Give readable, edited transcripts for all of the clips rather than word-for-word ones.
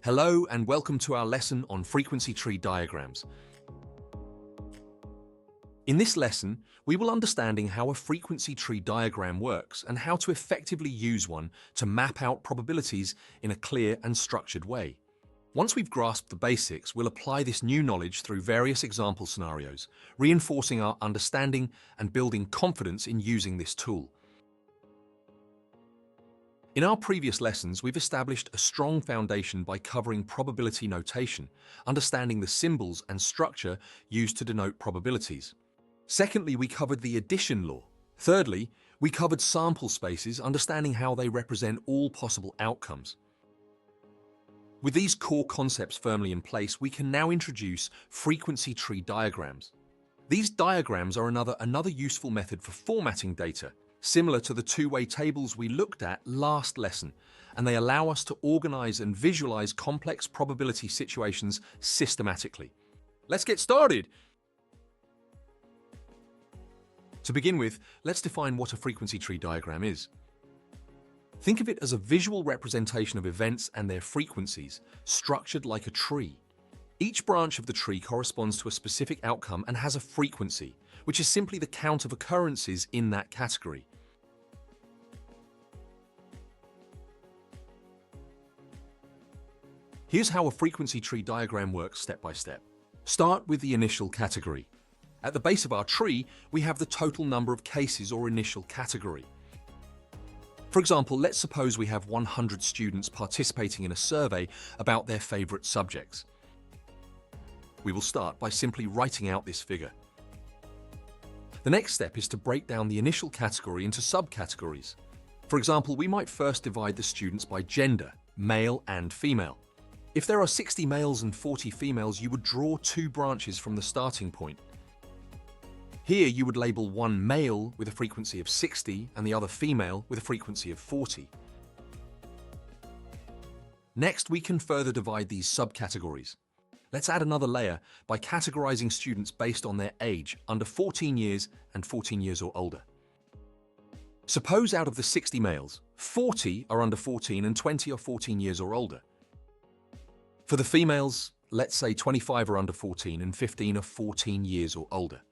Hello and welcome to our lesson on frequency tree diagrams. In this lesson, we will understanding how a frequency tree diagram works and how to effectively use one to map out probabilities in a clear and structured way. Once we've grasped the basics, we'll apply this new knowledge through various example scenarios, reinforcing our understanding and building confidence in using this tool. In our previous lessons, we've established a strong foundation by covering probability notation, understanding the symbols and structure used to denote probabilities. Secondly, we covered the addition law. Thirdly, we covered sample spaces, understanding how they represent all possible outcomes. With these core concepts firmly in place, we can now introduce frequency tree diagrams. These diagrams are another useful method for formatting data, similar to the two-way tables we looked at last lesson, and they allow us to organize and visualize complex probability situations systematically. Let's get started! To begin with, let's define what a frequency tree diagram is. Think of it as a visual representation of events and their frequencies, structured like a tree. Each branch of the tree corresponds to a specific outcome and has a frequency, which is simply the count of occurrences in that category. Here's how a frequency tree diagram works step by step. Start with the initial category. At the base of our tree, we have the total number of cases or initial category. For example, let's suppose we have 100 students participating in a survey about their favorite subjects. We will start by simply writing out this figure. The next step is to break down the initial category into subcategories. For example, we might first divide the students by gender, male and female. If there are 60 males and 40 females, you would draw two branches from the starting point. Here you would label one male with a frequency of 60 and the other female with a frequency of 40. Next, we can further divide these subcategories. Let's add another layer by categorizing students based on their age, under 14 years and 14 years or older. Suppose out of the 60 males, 40 are under 14 and 20 are 14 years or older. For the females, let's say 25 are under 14 and 15 are 14 years or older.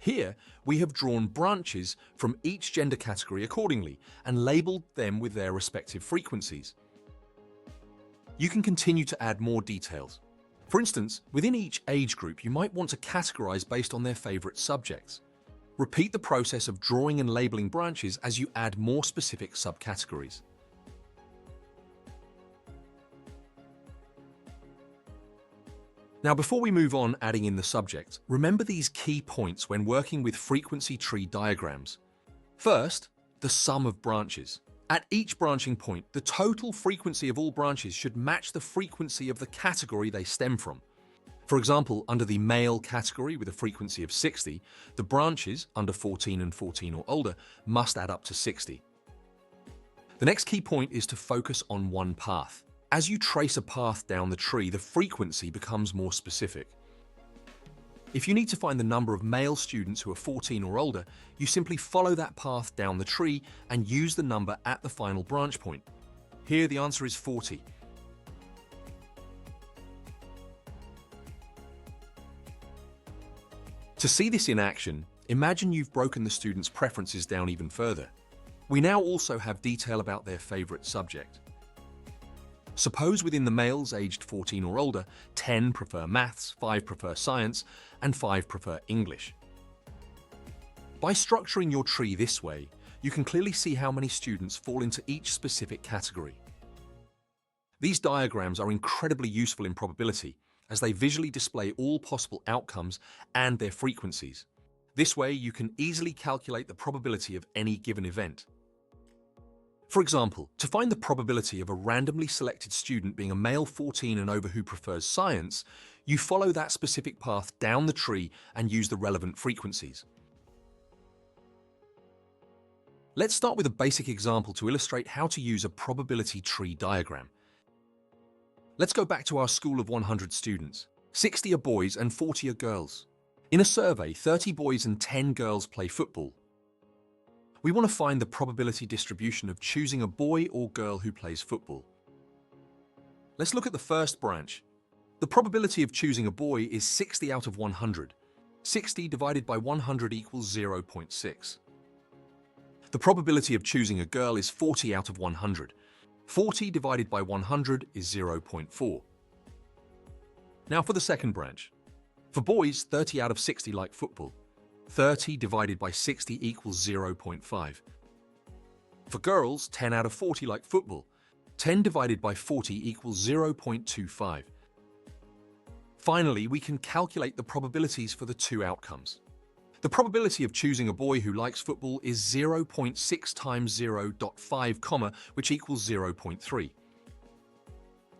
Here, we have drawn branches from each gender category accordingly and labeled them with their respective frequencies. You can continue to add more details. For instance, within each age group, you might want to categorize based on their favorite subjects. Repeat the process of drawing and labeling branches as you add more specific subcategories. Now, before we move on adding in the subject, remember these key points when working with frequency tree diagrams. First, the sum of branches. At each branching point, the total frequency of all branches should match the frequency of the category they stem from. For example, under the male category with a frequency of 60, the branches under 14 and 14 or older must add up to 60. The next key point is to focus on one path. As you trace a path down the tree, the frequency becomes more specific. If you need to find the number of male students who are 14 or older, you simply follow that path down the tree and use the number at the final branch point. Here the answer is 40. To see this in action, imagine you've broken the students' preferences down even further. We now also have detail about their favorite subject. Suppose within the males aged 14 or older, 10 prefer maths, 5 prefer science, and 5 prefer English. By structuring your tree this way, you can clearly see how many students fall into each specific category. These diagrams are incredibly useful in probability, as they visually display all possible outcomes and their frequencies. This way, you can easily calculate the probability of any given event. For example, to find the probability of a randomly selected student being a male 14 and over who prefers science, you follow that specific path down the tree and use the relevant frequencies. Let's start with a basic example to illustrate how to use a probability tree diagram. Let's go back to our school of 100 students. 60 are boys and 40 are girls. In a survey, 30 boys and 10 girls play football. We want to find the probability distribution of choosing a boy or girl who plays football. Let's look at the first branch. The probability of choosing a boy is 60 out of 100. 60 divided by 100 equals 0.6. The probability of choosing a girl is 40 out of 100. 40 divided by 100 is 0.4. Now for the second branch. For boys, 30 out of 60 like football. 30 divided by 60 equals 0.5. For girls, 10 out of 40 like football. 10 divided by 40 equals 0.25. Finally, we can calculate the probabilities for the two outcomes. The probability of choosing a boy who likes football is 0.6 times 0.5, which equals 0.3.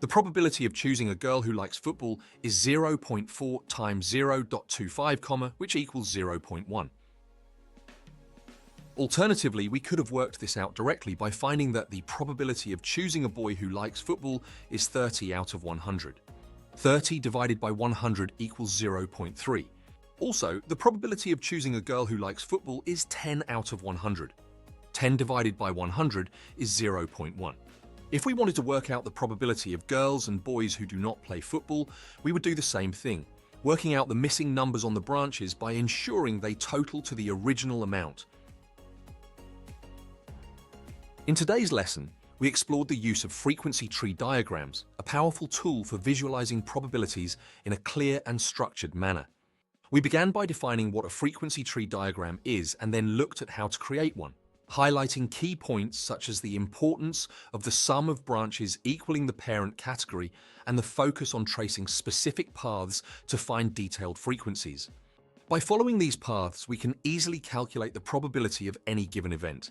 The probability of choosing a girl who likes football is 0.4 times 0.25, which equals 0.1. Alternatively, we could have worked this out directly by finding that the probability of choosing a boy who likes football is 30 out of 100. 30 divided by 100 equals 0.3. Also, the probability of choosing a girl who likes football is 10 out of 100. 10 divided by 100 is 0.1. If we wanted to work out the probability of girls and boys who do not play football, we would do the same thing, working out the missing numbers on the branches by ensuring they total to the original amount. In today's lesson, we explored the use of frequency tree diagrams, a powerful tool for visualizing probabilities in a clear and structured manner. We began by defining what a frequency tree diagram is and then looked at how to create one, highlighting key points such as the importance of the sum of branches equaling the parent category and the focus on tracing specific paths to find detailed frequencies. By following these paths, we can easily calculate the probability of any given event.